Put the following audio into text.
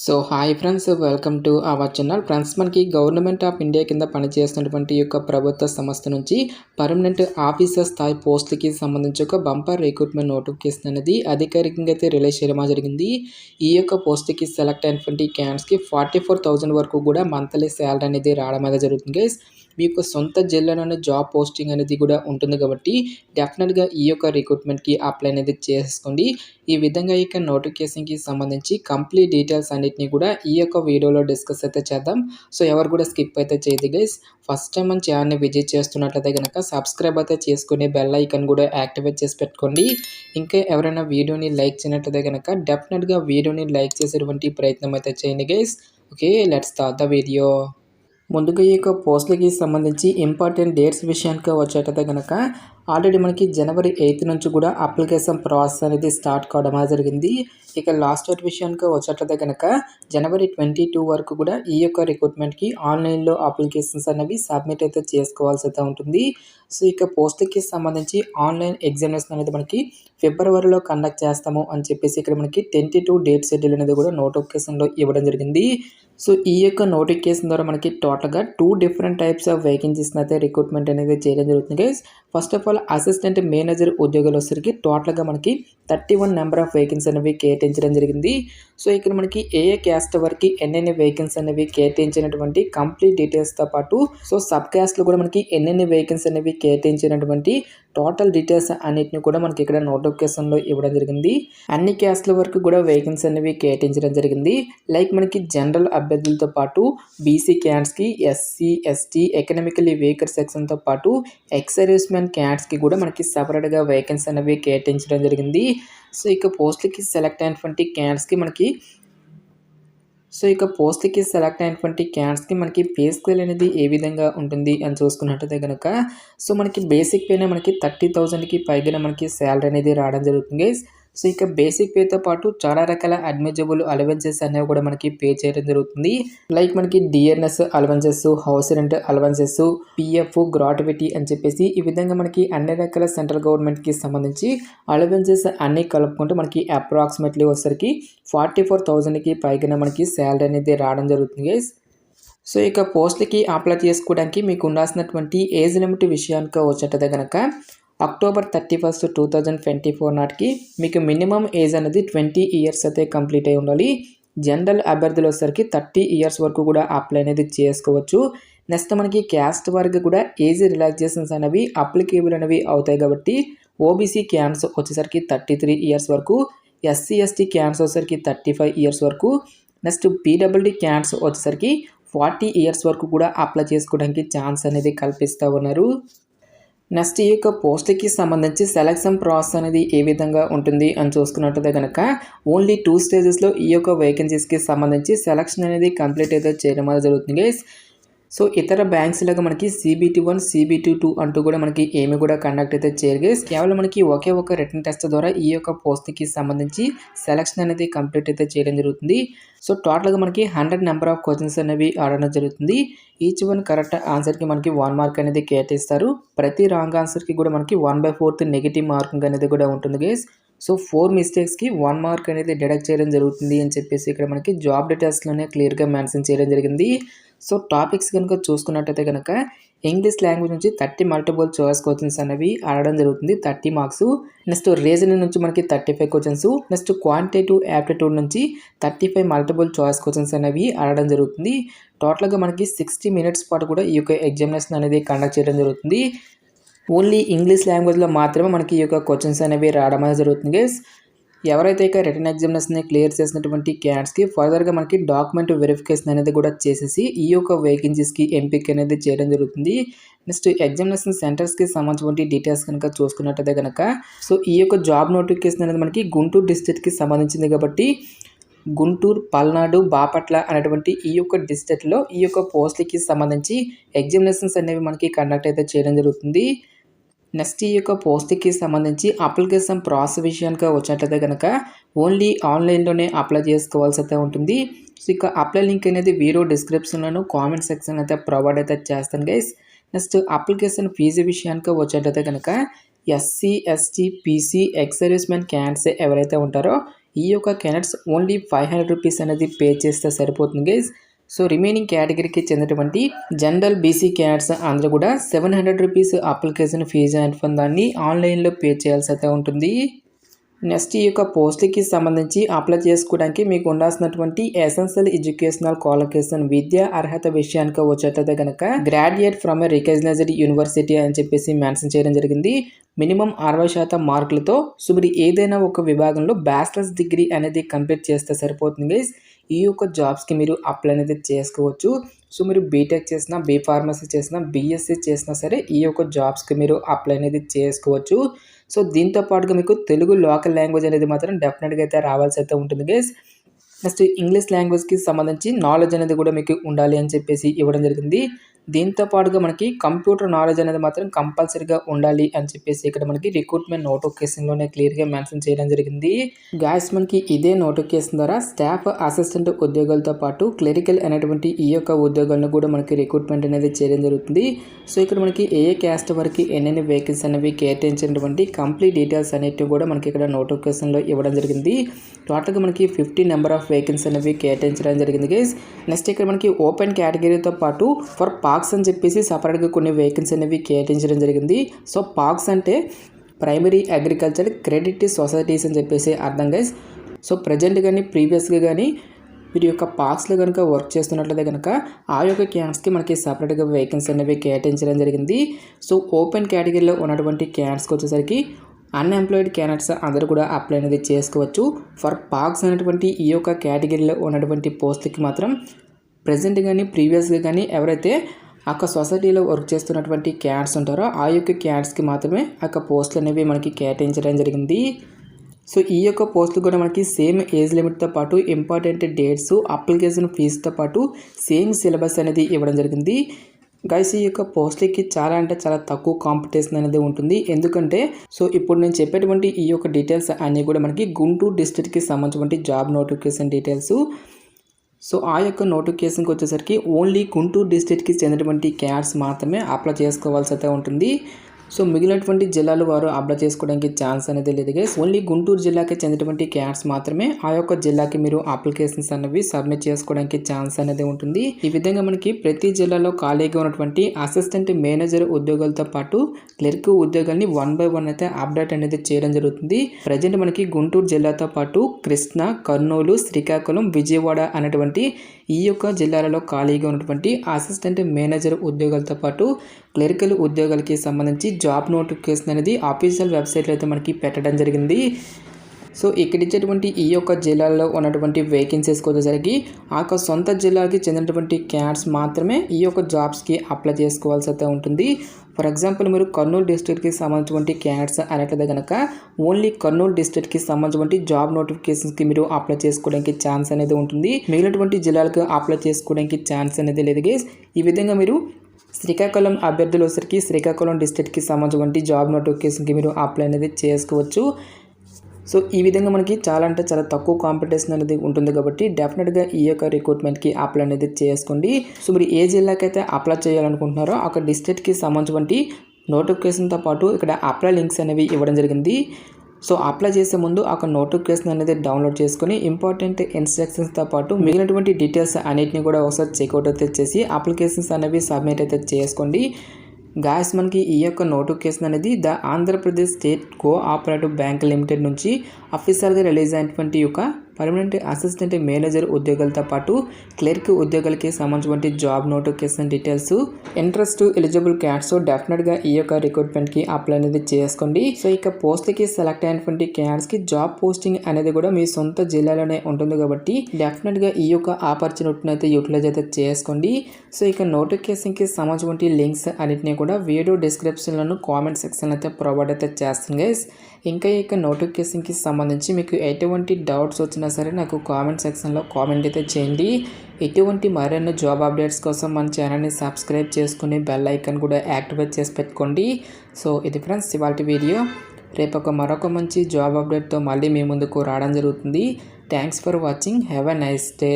So hi friends, welcome to our channel. Friends, మనకి government of India కింద పనిచేస్తున్నటువంటి యొక్క ప్రభుత్వ సంస్థ నుంచి పర్మనెంట్ ఆఫీసర్ స్థాయి పోస్టులకి సంబంధించి ఒక బంపర్ రిక్రూట్మెంట్ నోటిఫికేషన్ అనేది అధికారికంగా అయితే రిలీజ్ చేయడం జరిగింది. ఈ యొక్క పోస్ట్కి సెలెక్ట్ అయినటువంటి క్యాండిడేట్స్కి 44,000 వరకు కూడా మంత్లీ శాలరీ అనేది రావడం అనేది జరుగుతుంది గైస్. మీకు సొంత జిల్లాలోనే జాబ్ పోస్టింగ్ అనేది కూడా ఉంటుంది కాబట్టి డెఫినెట్గా ఈ యొక్క రిక్రూట్మెంట్కి అప్లై అనేది చేసుకోండి. ఈ విధంగా ఇక నోటిఫికేషన్కి సంబంధించి కంప్లీట్ డీటెయిల్స్ అన్నిటిని కూడా ఈ యొక్క వీడియోలో డిస్కస్ అయితే చేద్దాం. సో ఎవరు కూడా స్కిప్ అయితే చేయదు గైస్. ఫస్ట్ టైం మన ఛానల్ని విజిట్ చేస్తున్నట్లయితే కనుక సబ్స్క్రైబ్ అయితే చేసుకుని బెల్ ఐకాన్ కూడా యాక్టివేట్ చేసి పెట్టుకోండి. ఇంకా ఎవరైనా వీడియోని లైక్ చేయనట్లయితే కనుక డెఫినెట్గా వీడియోని లైక్ చేసేటువంటి ప్రయత్నం అయితే చేయండి guys. Okay, let's start the video. ముందుగా ఈ యొక్క పోస్టులకి సంబంధించి ఇంపార్టెంట్ డేట్స్ విషయానికి వచ్చేటైతే కనుక ఆల్రెడీ మనకి జనవరి 8 నుంచి కూడా అప్లికేషన్ ప్రాసెస్ అనేది స్టార్ట్ కావడం జరిగింది. ఇక లాస్ట్ డేట్ విషయానికి వచ్చేటైతే కనుక జనవరి 22 వరకు కూడా ఈ యొక్క రిక్రూట్మెంట్కి ఆన్లైన్లో అప్లికేషన్స్ అనేవి సబ్మిట్ అయితే చేసుకోవాల్సి అయితే ఉంటుంది. సో ఇక పోస్టులకి సంబంధించి ఆన్లైన్ ఎగ్జామినేషన్ అనేది మనకి ఫిబ్రవరిలో కండక్ట్ చేస్తాము అని చెప్పేసి ఇక్కడ మనకి 22 డేట్ షెడ్యూల్ అనేది కూడా నోటిఫికేషన్లో ఇవ్వడం జరిగింది. సో ఈ యొక్క నోటిఫికేషన్ ద్వారా మనకి టోటల్గా 2 డిఫరెంట్ టైప్స్ ఆఫ్ వేకెన్సీస్ అయితే రిక్రూట్మెంట్ అనేది చేయడం జరుగుతుంది guys. First of all assistant manager ఉద్యోగాలు వచ్చేసరికి టోటల్గా మనకి 31 నెంబర్ ఆఫ్ వేకెన్సీ అనేవి కేటాయించడం జరిగింది. సో ఇక్కడ మనకి ఏ క్యాస్ట్ వరకు ఎన్నెన్ని వేకెన్సీ అనేవి కేటాయించినటువంటి కంప్లీట్ డీటెయిల్స్తో పాటు సో సబ్ క్యాస్ట్లో కూడా మనకి ఎన్నెన్ని వేకెన్సీ అనేవి కేటాయించినటువంటి టోటల్ డీటెయిల్స్ అన్నిటిని కూడా మనకి ఇక్కడ నోటిఫికేషన్లో ఇవ్వడం జరిగింది. అన్ని క్యాస్ట్ల వరకు కూడా వేకెన్సీ అనేవి కేటాయించడం జరిగింది. లైక్ మనకి జనరల్ అభ్యర్థులతో పాటు బీసీ క్యాండిడేట్స్కి, ఎస్సీ ఎస్టీ ఎకనామికలీ వీకర్ సెక్షన్తో పాటు ఎక్స్ సర్వీస్మెన్ క్యాండిడేట్స్కి కూడా మనకి సపరేట్గా వేకెన్సీ అనేవి కేటాయించడం జరిగింది. సో ఇక పోస్టులకి సెలెక్ట్ అయినటువంటి క్యాండిడేట్స్కి మనకి పే స్కేల్ అనేది ఏ విధంగా ఉంటుంది అని చూసుకున్నట్టయితే కనుక సో మనకి బేసిక్ పేనే మనకి 30,000కి పైగా మనకి శాలరీ అనేది రావడం జరుగుతుంది. సో ఇక బేసిక్ పేతో పాటు చాలా రకాల అడ్మిజబుల్ అలవెన్సెస్ అనేవి కూడా మనకి పే చేయడం జరుగుతుంది. లైక్ మనకి DNS allowances, house rent allowances, PF, gratuity అని చెప్పేసి ఈ విధంగా మనకి అన్ని రకాల సెంట్రల్ గవర్నమెంట్కి సంబంధించి అలవెన్సెస్ అన్నీ కలుపుకుంటే మనకి అప్రాక్సిమేట్లీ వచ్చేసరికి 44,000కి పైగా మనకి శాలరీ అనేది రావడం జరుగుతుంది గైస్. సో ఇక పోస్టులకి అప్లై చేసుకోవడానికి మీకు ఉండాల్సినటువంటి ఏజ్ లిమిట్ విషయానికి వచ్చేటదే కనుక అక్టోబర్ 31, 2024 నాటికి మీకు మినిమం ఏజ్ అనేది 20 ఇయర్స్ అయితే కంప్లీట్ అయి ఉండాలి. జనరల్ అభ్యర్థులు వచ్చేసరికి 30 ఇయర్స్ వరకు కూడా అప్లై అనేది చేసుకోవచ్చు. నెక్స్ట్ మనకి క్యాస్ట్ వరకు కూడా ఏజ్ రిలాక్సేషన్స్ అనేవి అప్లికేబుల్ అనేవి అవుతాయి కాబట్టి ఓబీసీ క్యాండిడేట్స్ వచ్చేసరికి 33 ఇయర్స్ వరకు, ఎస్సీ ఎస్టీ క్యాండిడేట్స్ వచ్చేసరికి 35 ఇయర్స్ వరకు, నెక్స్ట్ పీడబ్ల్యూడీ క్యాండిడేట్స్ వచ్చేసరికి 40 ఇయర్స్ వరకు కూడా అప్లై చేసుకోవడానికి ఛాన్స్ అనేది కల్పిస్తూ ఉన్నారు. నెక్స్ట్ ఈ యొక్క పోస్ట్కి సంబంధించి సెలక్షన్ ప్రాసెస్ అనేది ఏ విధంగా ఉంటుంది అని చూసుకున్నట్టయితే కనుక ఓన్లీ 2 స్టేజెస్లో ఈ యొక్క వేకెన్సీస్కి సంబంధించి సెలక్షన్ అనేది కంప్లీట్ అయితే చేయడం జరుగుతుంది గైస్. సో ఇతర బ్యాంక్స్ లాగా మనకి CBT1, CBT2 అంటూ కూడా మనకి ఏమి కూడా కండక్ట్ అయితే చేయరు గైస్. కేవలం మనకి ఒకే ఒక రిటన్ టెస్ట్ ద్వారా ఈ యొక్క పోస్ట్కి సంబంధించి సెలక్షన్ అనేది కంప్లీట్ అయితే చేయడం జరుగుతుంది. సో టోటల్గా మనకి 100 నెంబర్ ఆఫ్ క్వశ్చన్స్ అనేవి ఆడడం జరుగుతుంది. ఈచ్ వన్ కరెక్ట్ ఆన్సర్కి మనకి 1 మార్క్ అనేది కేటాయిస్తారు. ప్రతి రాంగ్ ఆన్సర్కి కూడా మనకి 1/4 నెగిటివ్ మార్కింగ్ అనేది కూడా ఉంటుంది గైస్. సో 4 మిస్టేక్స్కి 1 మార్క్ అనేది డిడక్ట్ చేయడం జరుగుతుంది అని చెప్పేసి ఇక్కడ మనకి జాబ్ డీటెయిల్స్లోనే క్లియర్గా మెన్షన్ చేయడం జరిగింది. సో టాపిక్స్ కనుక చూసుకున్నట్టయితే కనుక ఇంగ్లీష్ లాంగ్వేజ్ నుంచి 30 మల్టిపుల్ చాయిస్ క్వశ్చన్స్ అనేవి ఆడడం జరుగుతుంది, 30 మార్క్స్. నెక్స్ట్ రీజనింగ్ నుంచి మనకి 35 క్వశ్చన్స్, నెక్స్ట్ క్వాంటిటేటివ్ యాప్టిట్యూడ్ నుంచి 35 మల్టిపుల్ చాయిస్ క్వశ్చన్స్ అనేవి ఆడడం జరుగుతుంది. టోటల్గా మనకి 60 మినిట్స్ పాటు కూడా ఈ యొక్క ఎగ్జామినేషన్ అనేది కండక్ట్ చేయడం జరుగుతుంది. ఓన్లీ ఇంగ్లీష్ లాంగ్వేజ్లో మాత్రమే మనకి ఈ యొక్క క్వశ్చన్స్ అనేవి రావడం అనేది జరుగుతుంది గైస్. ఎవరైతే ఇక రిటర్న్ ఎగ్జామినేషన్ని క్లియర్ చేసినటువంటి క్యాండిడేట్స్కి ఫర్దర్గా మనకి డాక్యుమెంట్ వెరిఫికేషన్ అనేది కూడా చేసేసి ఈ యొక్క వేకెన్సీస్కి ఎంపిక అనేది చేయడం జరుగుతుంది. నెక్స్ట్ ఎగ్జామినేషన్ సెంటర్స్కి సంబంధించిన డీటెయిల్స్ కనుక చూసుకున్నట్టయితే కనుక సో ఈ యొక్క జాబ్ నోటిఫికేషన్ అనేది మనకి గుంటూరు డిస్ట్రిక్ట్కి సంబంధించింది కాబట్టి గుంటూరు, పల్నాడు, బాపట్ల అనేటువంటి ఈ యొక్క డిస్ట్రిక్ట్లో ఈ యొక్క పోస్టులకి సంబంధించి ఎగ్జామినేషన్స్ అనేవి మనకి కండక్ట్ అయితే చేయడం జరుగుతుంది. నెక్స్ట్ ఈ యొక్క పోస్ట్కి సంబంధించి అప్లికేషన్ ప్రాసెస్ విషయానికి వచ్చినట్లయితే కనుక ఓన్లీ ఆన్లైన్లోనే అప్లై చేసుకోవాల్సి అయితే ఉంటుంది. సో ఇక అప్లై లింక్ అనేది వీడియో డిస్క్రిప్షన్లోను కామెంట్ సెక్షన్ అయితే ప్రొవైడ్ అయితే చేస్తాను గైస్. నెక్స్ట్ అప్లికేషన్ ఫీజు విషయానికి వచ్చేటైతే కనుక SC, ST, PC, ex servicemen candidates ఎవరైతే ఉంటారో ఈ యొక్క క్యాండిడేట్స్ ఓన్లీ 500 రూపీస్ అనేది పే చేస్తే సరిపోతుంది గైస్. సో రిమైనింగ్ కేటగిరీకి చెందినటువంటి జనరల్ బీసీ క్యాండిడేట్స్ అందరూ కూడా 700 రూపీస్ అప్లికేషన్ ఫీజు అనేటువంటి దాన్ని ఆన్లైన్లో పే చేయాల్సి అయితే ఉంటుంది. నెక్స్ట్ ఈ యొక్క పోస్ట్కి సంబంధించి అప్లై చేసుకోవడానికి మీకు ఉండాల్సినటువంటి ఎసెన్షియల్ ఎడ్యుకేషనల్ క్వాలిఫికేషన్ విద్యా అర్హత విషయానికి వచ్చేటైతే కనుక graduate from a recognised university అని చెప్పేసి మెన్షన్ చేయడం జరిగింది. మినిమం 60% మార్కులతో సో మీరు ఏదైనా ఒక విభాగంలో బ్యాచిలర్స్ డిగ్రీ అనేది కంప్లీట్ చేస్తే సరిపోతుంది గైస్. ఈ యొక్క జాబ్స్కి మీరు అప్లై అనేది చేసుకోవచ్చు. సో మీరు బీటెక్ చేసినా, బీ ఫార్మసీ చేసినా, బీఎస్సీ చేసినా సరే ఈ యొక్క జాబ్స్కి మీరు అప్లై అనేది చేసుకోవచ్చు. సో దీంతో పాటుగా మీకు తెలుగు లోకల్ లాంగ్వేజ్ అనేది మాత్రం డెఫినెట్గా అయితే రావాల్సి అయితే ఉంటుంది గైస్. నెక్స్ట్ ఇంగ్లీష్ లాంగ్వేజ్కి సంబంధించి నాలెడ్జ్ అనేది కూడా మీకు ఉండాలి అని చెప్పేసి ఇవ్వడం జరిగింది. దీంతో పాటుగా మనకి కంప్యూటర్ నాలెడ్జ్ అనేది మాత్రం కంపల్సరీగా ఉండాలి అని చెప్పేసి ఇక్కడ మనకి రిక్రూట్మెంట్ నోటిఫికేషన్లోనే క్లియర్గా మెన్షన్ చేయడం జరిగింది. గాయస్ మనకి ఇదే నోటిఫికేషన్ ద్వారా స్టాఫ్ అసిస్టెంట్ ఉద్యోగాలతో పాటు క్లరికల్ అనేటువంటి ఈ యొక్క ఉద్యోగాలను కూడా మనకి రిక్రూట్మెంట్ అనేది చేయడం జరుగుతుంది. సో ఇక్కడ మనకి ఏ క్యాస్ట్ వరకు ఎన్నెన్ని వేకెన్సీ అనేవి కేటాయించినటువంటి కంప్లీట్ డీటెయిల్స్ అనేటివి కూడా మనకి ఇక్కడ నోటిఫికేషన్లో ఇవ్వడం జరిగింది. టోటల్గా మనకి 50 నెంబర్ ఆఫ్ వేకెన్సీ అనేవి కేటాయించడం జరిగింది గైస్. నెక్స్ట్ ఇక్కడ మనకి ఓపెన్ కేటగిరీతో పాటు ఫర్ పాక్స్ అని చెప్పేసి సపరేట్గా కొన్ని వేకెన్సీ అనేవి కేటాయించడం జరిగింది. సో పాక్స్ అంటే ప్రైమరీ అగ్రికల్చర్ క్రెడిట్ సొసైటీస్ అని చెప్పేసి అర్థం గైస్. సో ప్రజెంట్ కానీ ప్రీవియస్గా కానీ మీరు యొక్క పాక్స్లో కనుక వర్క్ చేస్తున్నట్లయితే కనుక ఆ యొక్క క్యాండిడేట్స్కి మనకి సపరేట్గా వేకెన్సీ అనేవి కేటాయించడం జరిగింది. సో ఓపెన్ కేటగిరీలో ఉన్నటువంటి క్యాండిడేట్స్కి వచ్చేసరికి అన్ఎంప్లాయిడ్ క్యాండిడేట్స్ అందరూ కూడా అప్లై అనేది చేసుకోవచ్చు. ఫర్ పాక్స్ అనేటువంటి ఈ యొక్క కేటగిరీలో ఉన్నటువంటి పోస్టులకి మాత్రం ప్రజెంట్ కానీ ప్రీవియస్గా కానీ ఎవరైతే ఆ సొసైటీలో వర్క్ చేస్తున్నటువంటి క్యాండిడేట్స్ ఉంటారో ఆ యొక్క క్యాండిడేట్స్కి మాత్రమే ఆ పోస్టులు అనేవి మనకి కేటాయించడం జరిగింది. సో ఈ యొక్క పోస్టులు కూడా మనకి సేమ్ ఏజ్ లిమిట్తో పాటు ఇంపార్టెంట్ డేట్స్, అప్లికేషన్ ఫీజుతో పాటు సేమ్ సిలబస్ అనేది ఇవ్వడం జరిగింది. గైస్ ఈ యొక్క పోస్ట్లకి చాలా అంటే చాలా తక్కువ కాంపిటీషన్ అనేది ఉంటుంది. ఎందుకంటే సో ఇప్పుడు నేను చెప్పేటువంటి ఈ యొక్క డీటెయిల్స్ అన్నీ కూడా మనకి గుంటూరు డిస్ట్రిక్ట్కి సంబంధించినటువంటి జాబ్ నోటిఫికేషన్ డీటెయిల్స్. సో ఆ యొక్క నోటిఫికేషన్కి వచ్చేసరికి ఓన్లీ గుంటూరు డిస్ట్రిక్ట్కి చెందినటువంటి క్యాండిడేట్స్ మాత్రమే అప్లై చేసుకోవాల్సి అయితే ఉంటుంది. సో మిగిలినటువంటి జిల్లాలు వారు అప్లై చేసుకోవడానికి ఛాన్స్ అనేది లేదు గైస్. ఓన్లీ గుంటూరు జిల్లాకి చెందినటువంటి క్యాండిడేట్స్ మాత్రమే ఆ యొక్క జిల్లాకి మీరు అప్లికేషన్స్ అనేవి సబ్మిట్ చేసుకోవడానికి ఛాన్స్ అనేది ఉంటుంది. ఈ విధంగా మనకి ప్రతి జిల్లాలో ఖాళీగా ఉన్నటువంటి అసిస్టెంట్ మేనేజర్ ఉద్యోగాలతో పాటు క్లర్క్ ఉద్యోగాల్ని 1 by 1 అయితే అప్డేట్ అనేది చేయడం జరుగుతుంది. ప్రజెంట్ మనకి గుంటూరు జిల్లాతో పాటు కృష్ణా, కర్నూలు, శ్రీకాకుళం, విజయవాడ అనేటువంటి ఈ యొక్క జిల్లాలలో ఖాళీగా ఉన్నటువంటి అసిస్టెంట్ మేనేజర్ ఉద్యోగాలతో పాటు క్లరికల్ ఉద్యోగాలకి సంబంధించి జాబ్ నోటిఫికేషన్ అనేది ఆఫీషియల్ వెబ్సైట్లో అయితే మనకి పెట్టడం జరిగింది. సో ఇక్కడ ఇచ్చేటువంటి ఈ యొక్క జిల్లాలో ఉన్నటువంటి వేకెన్సీస్కి వచ్చేసరికి ఆ సొంత జిల్లాకి చెందినటువంటి క్యాండిడేట్స్ మాత్రమే ఈ యొక్క జాబ్స్కి అప్లై చేసుకోవాల్సి అయితే ఉంటుంది. ఫర్ ఎగ్జాంపుల్ మీరు కర్నూలు డిస్ట్రిక్ట్కి సంబంధించినటువంటి క్యాండిడేట్స్ అనేట్లయితే కనుక ఓన్లీ కర్నూలు డిస్ట్రిక్ట్కి సంబంధించినటువంటి జాబ్ నోటిఫికేషన్స్కి మీరు అప్లై చేసుకోవడానికి ఛాన్స్ అనేది ఉంటుంది. మిగిలినటువంటి జిల్లాలకు అప్లై చేసుకోవడానికి ఛాన్స్ అనేది లేదు గైస్. ఈ విధంగా మీరు శ్రీకాకుళం అభ్యర్థులు వచ్చరికి శ్రీకాకుళం డిస్ట్రిక్ట్కి సంబంధించినటువంటి జాబ్ నోటిఫికేషన్కి మీరు అప్లై అనేది చేసుకోవచ్చు. సో ఈ విధంగా మనకి చాలా అంటే చాలా తక్కువ కాంపిటీషన్ అనేది ఉంటుంది కాబట్టి డెఫినెట్గా ఈ యొక్క రిక్రూట్మెంట్కి అప్లై అనేది చేసుకోండి. సో మీరు ఏ జిల్లాకైతే అప్లై చేయాలనుకుంటున్నారో ఒక డిస్ట్రిక్ట్కి సంబంధించినటువంటి నోటిఫికేషన్తో పాటు ఇక్కడ అప్లై లింక్స్ అనేవి ఇవ్వడం జరిగింది. సో అప్లై చేసే ముందు ఒక నోటిఫికేషన్ అనేది డౌన్లోడ్ చేసుకొని ఇంపార్టెంట్ ఇన్స్ట్రక్షన్స్తో పాటు మిగిలినటువంటి డీటెయిల్స్ అన్నిటిని కూడా ఒకసారి చెక్అవుట్ అయితే చేసి అప్లికేషన్స్ అనేవి సబ్మిట్ అయితే చేసుకోండి. గాయస్ మనకి ఈ యొక్క నోటిఫికేషన్ అనేది the Andhra Pradesh state cooperative bank limited నుంచి అఫీషియల్గా రిలీజ్ అయినటువంటి యొక్క పర్మనెంట్ అసిస్టెంట్ మేనేజర్ ఉద్యోగాలతో పాటు క్లర్క్ ఉద్యోగాలకి సంబంధించినటువంటి job notification details. Interest eligible candidates డెఫినెట్గా ఈ యొక్క రిక్రూట్మెంట్కి అప్లై అనేది చేసుకోండి. సో ఇక పోస్ట్కి సెలెక్ట్ అయినటువంటి క్యాండిడేట్స్కి జాబ్ పోస్టింగ్ అనేది కూడా మీ సొంత జిల్లాలోనే ఉంటుంది కాబట్టి డెఫినెట్గా ఈ యొక్క ఆపర్చునిటీని అయితే యూటిలైజ్ అయితే చేసుకోండి. సో ఇక నోటిఫికేషన్కి సంబంధించినటువంటి లింక్స్ అన్నింటినీ కూడా వీడియో డిస్క్రిప్షన్లను కామెంట్ సెక్షన్ అయితే ప్రొవైడ్ అయితే చేస్తాను గైస్. ఇంకా ఇక నోటిఫికేషన్కి సంబంధించి మీకు ఎటువంటి డౌట్స్ వచ్చినా సరే నాకు కామెంట్ సెక్షన్లో కామెంట్ అయితే చేయండి. ఎటువంటి మరిన్ని జాబ్ అప్డేట్స్ కోసం మన ఛానల్ని సబ్స్క్రైబ్ చేసుకుని బెల్ ఐకాన్ కూడా యాక్టివేట్ చేసి పెట్టుకోండి. సో ఇది ఫ్రెండ్స్ ఇవాళ వీడియో. రేపు మరొక మంచి జాబ్ అప్డేట్తో మళ్ళీ మీ ముందుకు రావడం జరుగుతుంది. Thanks for watching. Have a nice day.